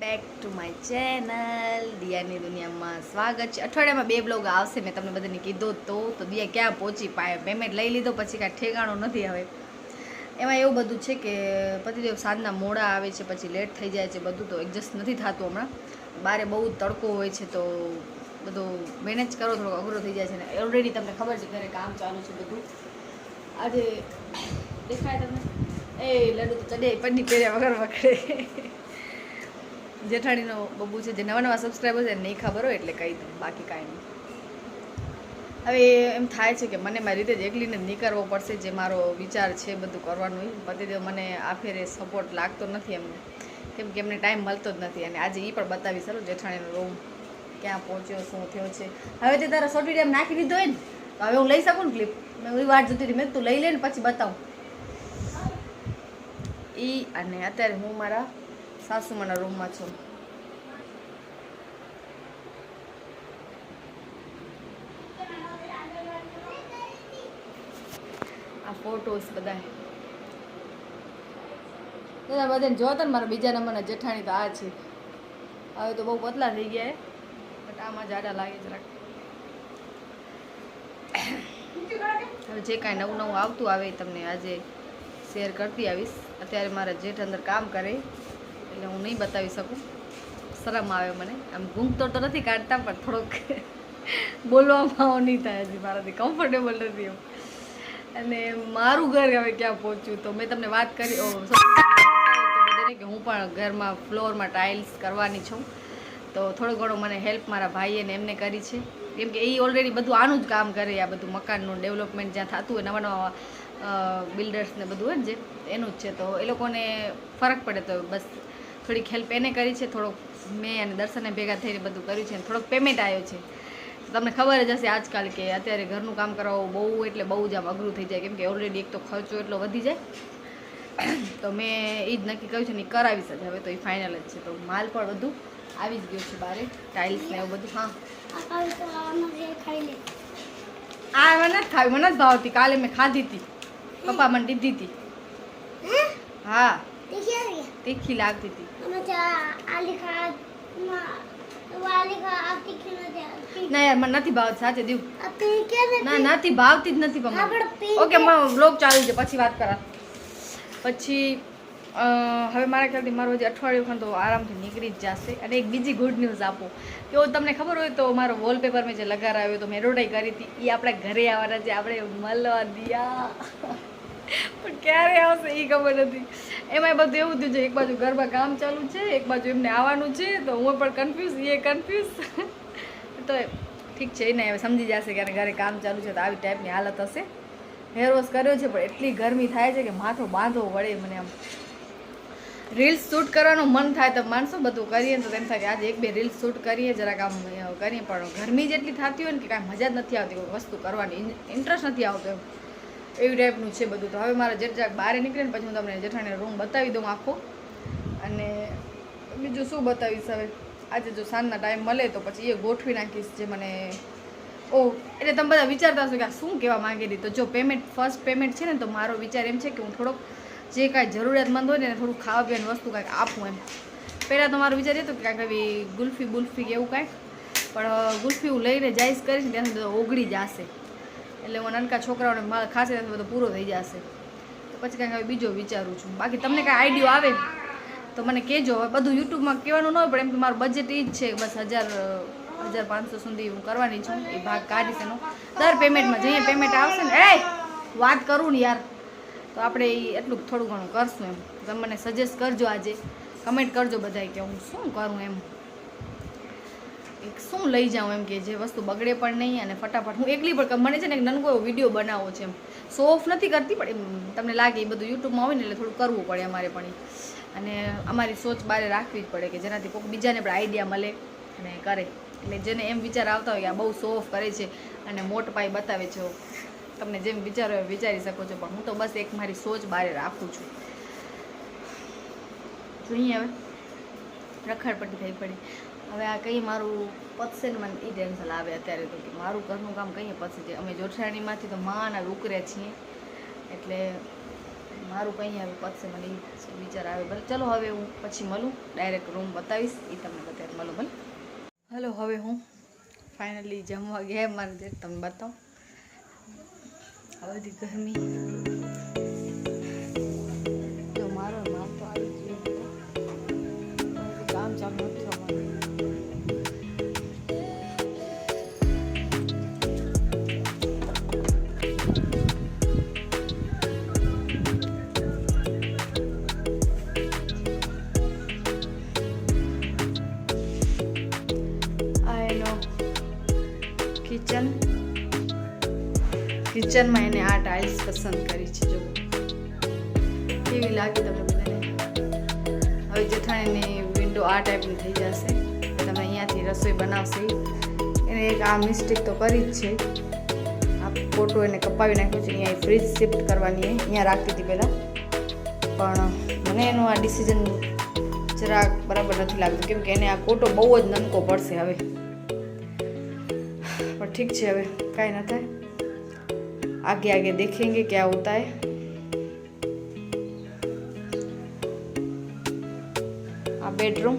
Back to my channel દિયાની દુનિયામાં સ્વાગત છે. અઠવાડિયામાં 2 બ્લોગ આવશે. મેં તમને બધાને કીધું તો દિયા ક્યાં પહોંચી પાય, પેમેન્ટ લઈ લીધો પછી કાંઈ ઠેકાણો નથી. હવે એમાં એવું બધું છે કે પતિદેવ સાંજના મોડા આવે છે, પછી લેટ થઈ જાય છે, બધું તો એડજસ્ટ નથી થતું. હમણાં બારે બહુ તડકો હોય છે તો બધું મેનેજ કરો થોડો અઘરો થઈ જાય છે ને. ઓલરેડી તમને ખબર છે ઘરે કામ ચાલુ છે બધું. આજે દેખાય તમને એ લડ્ડુ તો ચડે પન્ની પહેર્યા વગર વખરે. જેઠાણીનો બબુ છે, જે નવા સબસ્ક્રાઈબર છે નહીં ખબર હોય એટલે કહી દઉં, બાકી કાંઈ નહીં. હવે એમ થાય છે કે મને મારી રીતે જ એકલીને જ નીકળવો પડશે. જે મારો વિચાર છે બધું કરવાનું હોય. પતિદેવ મને આ ફેરે સપોર્ટ લાગતો નથી એમને, કેમ કે એમને ટાઈમ મળતો જ નથી. અને આજે એ પણ બતાવી સારું જેઠાણીનો રૂમ ક્યાં પહોંચ્યો, શું થયો છે. હવે તે તારા સોટી ટાઈમ નાખી દીધો હોય ને તો હવે હું લઈ શકું ને ક્લિપ. મેં એવી વાત જોતી હતી, મેં તું લઈ લે ને પછી બતાવું. અને અત્યારે હું મારા સાસુમાના રૂમમાં છું. આ ફોટોસ બધા બધાને જોતા ને મારા બીજા નંબરના જેઠાણી તો આ છે. હવે તો બહુ પતલા થઈ ગયા, બટ આમાં જાડા લાગે જરાક. હવે જે કાંઈ નવું નવું આવતું આવે તમને આજે શેર કરતી આવીશ. અત્યારે મારા જેઠ અંદર કામ કરે એટલે હું નહીં બતાવી શકું, શરમ આવે મને. આમ ઘૂંઘતો તો નથી કાઢતા પણ થોડોક બોલવામાં નહીં થાય, હજી મારાથી કમ્ફર્ટેબલ નથી એમ. અને મારું ઘર હવે ક્યાં પહોંચ્યું તો મેં તમને વાત કરી કે હું પણ ઘરમાં ફ્લોરમાં ટાઇલ્સ કરવાની છું. તો થોડો ઘણો મને હેલ્પ મારા ભાઈએ ને એમને કરી છે, કેમ કે એ ઓલરેડી બધું આનું જ કામ કરે. આ બધું મકાનનું ડેવલપમેન્ટ જ્યાં થતું હોય, નવા નવા બિલ્ડર્સ ને બધું હોય ને જે એનું જ છે. તો એ લોકોને ફરક પડે તો બસ થોડીક હેલ્પ એને કરી છે. થોડોક મેં અને દર્શને ભેગા થઈને બધું કર્યું છે. થોડોક પેમેન્ટ આવ્યો છે. તમને ખબર જ હશે આજકાલ કે અત્યારે ઘરનું કામ કરાવવું બહુ એટલે બહુ જ આમ અઘરું થઈ જાય, કેમ કે ઓલરેડી એક તો ખર્ચો એટલો વધી જાય. તો મેં એ જ નક્કી કર્યું છે ને એ કરાવીશ જ. હવે તો એ ફાઇનલ જ છે. તો માલ પણ બધું આવી જ ગયું છે બારે, ટાઇલ્સ ને એવું બધું. હા આ મને નથી ખાવી, મને જ ભાવતી. કાલે મેં ખાધી હતી, પપ્પા મને દીધી હતી. હા તીખી લાગતી હતી. ના યાર મને નથી ભાવતી, સાચે દીવ. ના નથી ભાવતી જ નથી. ઓકે વ્લોગ ચાલુ છે, પછી વાત કરા. પછી હવે મારા ખ્યાલથી મારું હજી અઠવાડિયું ખાન તો આરામથી નીકળી જ જશે. અને એક બીજી ગુડ ન્યૂઝ આપો કે તમને ખબર હોય તો મારો વોલપેપર મેં જે લગાડાવ્યો તો મેં એડવર્ટાઈઝ કરી હતી, એ આપણા ઘરે આવવાના છે. આપણે મળવા દિયા પણ ક્યારે આવશે એ ખબર નથી. એમાં બધું એવું થયું છે, એક બાજુ ઘરમાં કામ ચાલુ છે, એક બાજુ એમને આવવાનું છે. તો હું પણ કન્ફ્યુઝ, એ કન્ફ્યુઝ. તો ઠીક છે ને, હવે સમજી જશે કે ઘરે કામ ચાલુ છે તો આવી ટાઈપની હાલત હશે. હેર વોશ કર્યો છે પણ એટલી ગરમી થાય છે કે માથો બાંધવો વળે મને. આમ રીલ્સ શૂટ કરવાનું મન થાય તો માણસો બધું કરીએ તો તેમ થાય કે આજે 1-2 રીલ્સ શૂટ કરીએ, જરાક આમ કરીએ. પણ ગરમી જેટલી થતી હોય ને કે કાંઈ મજા જ નથી આવતી, કોઈ વસ્તુ કરવાની ઇન્ટરેસ્ટ નથી આવતો એમ. એવી ટાઈપનું છે બધું. તો હવે મારા જેઠ બહાર નીકળે ને પછી હું તમને જેઠાણીનો રૂમ બતાવી દઉં આખો. અને બીજું શું બતાવીશ હવે, આજે જો સાંજના ટાઈમ મળે તો પછી એ ગોઠવી નાખીશ જે મને. એટલે તમે બધા વિચારતા હશો કે આ શું કહેવા માંગી હતી. તો જો ફર્સ્ટ પેમેન્ટ છે ને, તો મારો વિચાર એમ છે કે હું થોડોક જે કાંઈ જરૂરિયાતમંદ હોય ને થોડું ખાવા પીવાની વસ્તુ કાંઈક આપું એમ. પહેલાં તો મારો વિચાર એ હતો કે કાંઈક એવી ગુલ્ફી કે એવું કાંઈક, પણ ગુલ્ફી હું લઈને જઈશ કરીશ ને ત્યાં સુધી ઓગળી જશે. એટલે હું નાનકા છોકરાઓને ખાશે ત્યાં બધો પૂરો થઈ જશે. તો પછી કાંઈક હવે બીજો વિચારું છું. બાકી તમને કાંઈ આઈડિયો આવે તો મને કહેજો. હવે બધું યુટ્યુબમાં કહેવાનું ન હોય, પણ એમ તો મારું બજેટ એ જ છે બસ 1,500 સુધી હું કરવાની છું. એ ભાગ કાઢીશ એનો દર પેમેન્ટમાં. જઈએ પેમેન્ટ આવશે ને વાત કરું ને યાર, તો આપણે એ એટલું થોડું ઘણું કરશું એમ. તમે મને સજેસ્ટ કરજો, આજે કમેન્ટ કરજો બધાય કે હું શું કરું એમ, શું લઈ જાઉં એમ કે જે વસ્તુ બગડે પણ નહીં અને ફટાફટ. હું એકલી પણ મને છે ને એક નનકો એવો વિડીયો બનાવવો છે એમ. શો ઓફ નથી કરતી પણ એમ તમને લાગે એ બધું યુટ્યુબમાં હોય ને એટલે થોડું કરવું પડે અમારે પણ. અને અમારી સોચ બારે રાખવી જ પડે કે જેનાથી કોઈ બીજાને પણ આઈડિયા મળે અને કરે. એટલે જેને એમ વિચાર આવતા હોય કે આ બહુ શો ઓફ કરે છે અને મોટ પાઈ બતાવે છે, તમને જેમ વિચારો એમ વિચારી શકો છો. પણ હું તો બસ એક મારી સોચ બારે રાખું છું. જોઈએ હવે રખડપટ્ટી થઈ પડી. હવે આ કંઈ મારું પતશે ને મને એ ટેન્શન આવે અત્યારે તો કે મારું ઘરનું કામ કંઈ પતશે છે. અમે જોઠરાણીમાંથી તો માના ઉકરે છીએ એટલે મારું કંઈ હવે પતશે મને વિચાર આવે ભલે. ચલો હવે હું પછી મળું, ડાયરેક્ટ રૂમ બતાવીશ એ તમને અત્યારે મળું ભલે. હલો, હવે હું ફાઇનલી જમવા ગયા મારે જે તમને બતાવું. આ બધી ગરમી તો મારો નામ તો આવી ગયો, કામ ચાલુ નથી થવાનું. કિચનમાં એને આ ટાઇલ્સ પસંદ કરી છે. જો કેવી લાગી તમને બધાને. હવે જેઠાણીની વિન્ડો આ ટાઈપની થઈ જશે. તમે અહીંયાથી રસોઈ બનાવશે. એને એક આ મિસ્ટેક તો કરી જ છે. આ ફોટો એને કપાવી નાખ્યો છે. અહીંયા ફ્રીજ શિફ્ટ કરવાની અહીંયા રાખતી હતી પહેલાં, પણ મને એનું આ ડિસિઝન જરાક બરાબર નથી લાગતું, કેમ કે એને આ ફોટો બહુ જ નનકો પડશે હવે. પણ ઠીક છે, હવે કાંઈ ન થાય. आगे आगे देखेंगे क्या होता है. આ બેડરૂમ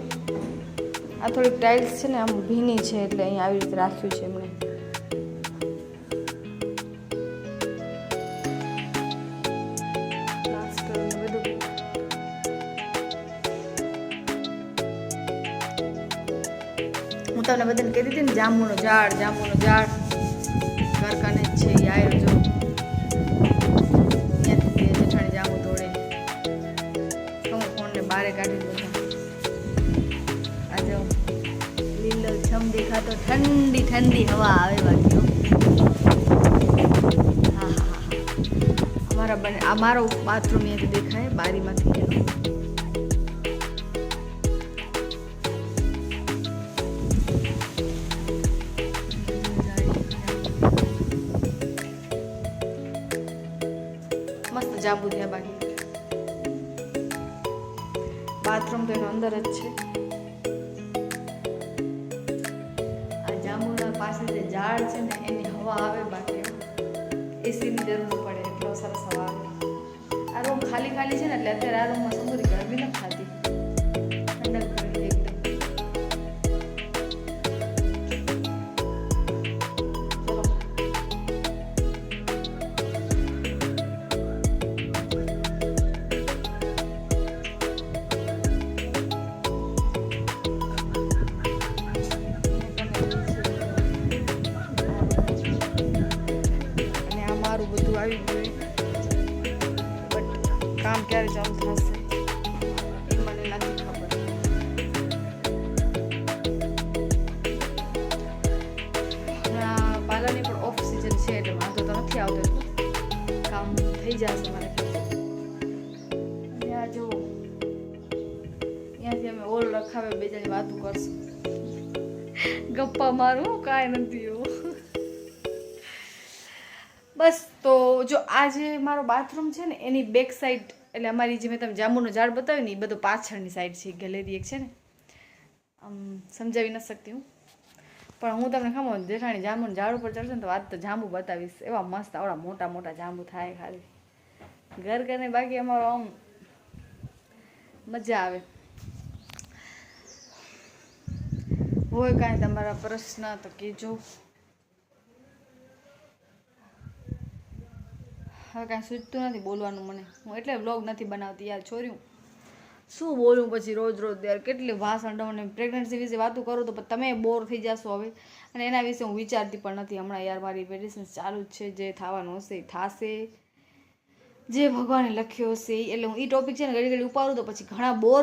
આ થોડીક ટાઇલ્સ છે ને આમ ભીની છે એટલે અહીં આવી રીતે રાખ્યું છે એમણે. હું તમને બધાને કહી દીધી ને જાંબુનો ઝાડ ઘરકાને જ છે એ આવ્યો. જો અહીંયાથી જેઠાણી જાંબુ તોડે, હું ફોનને બહાર કાઢી દઉં. આ જો લીલો છમ દેખાતો ઠંડી ઠંડી હવા આવે બાકી. હા હા હા, આ મારો બાથરૂમ અહીંયાથી દેખાય બારીમાંથી. મસ્ત જાંબુ થયા. બાકી બાથરૂમ તો એનો અંદર જ છે. આ જાંબુના પાસે જે ઝાડ છે ને એની હવા આવે. બાકી એસીની જરૂર પડે, એટલો સરસ હવા આવે. આ રૂમ ખાલી ખાલી છે ને એટલે અત્યારે આ રૂમમાં સમુદ્રી ગરમી નથી થતી, ઠંડક પડે એકદમ. બધું આવી ગયું, બટ કામ ક્યારે ચાલુ થશે એ મને નથી ખબર. પાર્લરની પણ ઓફ સિઝન છે એટલે વાંધો તો નથી આવતો, કામ થઈ જશે મારે. ત્યાં જો ત્યાંથી અમે ઓલ રખાવે, બે જણી વાતું કરશું, ગપ્પા મારું, કાંઈ નથી એવું. બસ તો જો આ જે મારો બાથરૂમ છે ને એની બેક સાઈડ, એટલે અમારી જે મેં તમે જાંબુનો ઝાડ બતાવ્યું ને એ બધું પાછળની સાઈડ છે. ગેલેરી એક છે ને, આમ સમજાવી ન શકતી હું, પણ હું તમને ખબર જેઠાણી જાંબુના ઝાડ ઉપર ચડશે ને તો વાત તો જાંબુ બતાવીશ. એવા મસ્ત આવડા મોટા મોટા જાંબુ થાય ખાલી ઘર ઘરને. બાકી અમારો આમ મજા આવે. હોય કાંઈ તમારા પ્રશ્ન તો કહેજો. હવે કાંઈ સૂચતું નથી બોલવાનું મને, હું એટલે વ્લોગ નથી બનાવતી યાર. છોર્યું શું બોલું પછી રોજ રોજ યાર, કેટલી ભાષણ દઉં ને પ્રેગ્નન્સી વિશે વાતું કરું તો તમે બોર થઈ જશો હવે. અને એના વિશે હું વિચારતી પણ નથી હમણાં યાર. મારી મેડિસિન ચાલુ જ છે, જે થવાનું હશે એ થશે, જે ભગવાને લખ્યો હશે. એટલે હું એ ટોપિક છે ને ઘડી ઘડી ઉપાડું તો પછી ઘણા બોર